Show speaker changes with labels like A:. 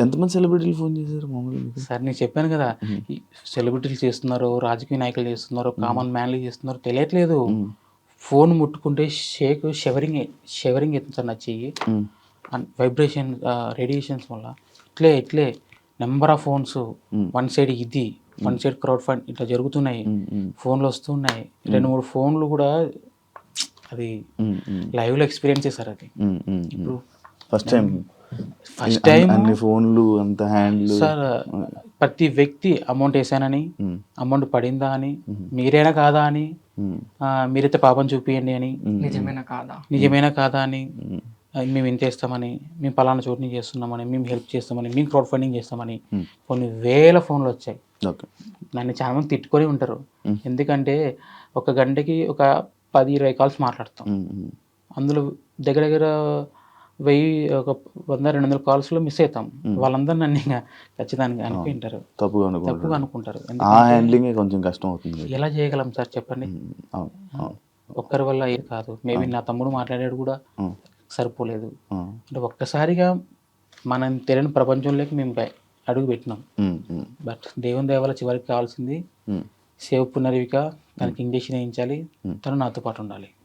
A: ఎంతమంది సెలబ్రిటీలు ఫోన్ చేశారు మామూలుగా మీకు?
B: సార్ నేను చెప్పాను కదా, ఈ సెలబ్రిటీలు చేస్తున్నారు, రాజకీయ నాయకులు చేస్తున్నారు, కామన్ మ్యాన్లు చేస్తున్నారు తెలియట్లేదు.
A: హ్మ్.
B: ఫోన్ ముట్టుకుంటే షివరింగ్ షివరింగ్ అవుతుంది సార్ నా చెయ్యి.
A: హ్మ్.
B: వైబ్రేషన్ రేడియేషన్స్ వల్ల ఇట్లే number of phones one side ఇది, వన్ సైడ్ క్రౌడ్ ఫండ్ ఇట్లా జరుగుతున్నాయి. ఫోన్లు వస్తున్నాయి. 2-3 ఫోన్లు కూడా అది లైవ్లో ఎక్స్పీరియన్స్ చేశారు. అది ఇప్పుడు
A: ఫస్ట్ టైం
B: ఫస్ట్ టైం
A: అన్ని ఫోన్లు అంత హ్యాండ్లు
B: సార్, ప్రతి వ్యక్తి అమౌంట్ వేసానని, అమౌంట్ పడిందా అని, మీరేనా కాదా అని, మీరైతే పాపం చూపియండి అని, నిజమేనా కాదా అని, మేము ఇంత వేస్తామని, మేము పలానా చోటు నుంచి చేస్తున్నామని, మేము హెల్ప్ చేస్తామని, మేము క్రౌడ్ ఫండింగ్ చేస్తామని కొన్ని వేల ఫోన్లు వచ్చాయి.
A: ఓకే.
B: నన్ను చాలా మంది తిట్టుకొని ఉంటారు. ఎందుకంటే ఒక గంటకి ఒక 10-20 కాల్స్ మాట్లాడతాం. అందులో దగ్గర దగ్గర 1000 ఒక 100-200 కాల్స్లో మిస్ అవుతాం. వాళ్ళందరూ నన్ను ఇంకా ఖచ్చితంగా అనుకుంటారు, తప్పుగా అనుకుంటారు.
A: ఆ హ్యాండ్లింగ్ కొంచెం కష్టం అవుతుంది.
B: ఎలా చేయగలం సార్ చెప్పండి? ఒక్కరి వల్ల ఏది కాదు. మేబీ నా తమ్ముడు మాట్లాడాడు కూడా సరిపోలేదు. అంటే ఒక్కసారిగా మనం తెలియని ప్రపంచంలోకి మేము అడుగు పెట్టినాం. బట్ దేవుని దయ వల్ల చివరికి కావాల్సింది సేవ్ పునర్విక, తనకి ఇంజక్షన్ వేయించాలి, తను నాతో పాటు ఉండాలి.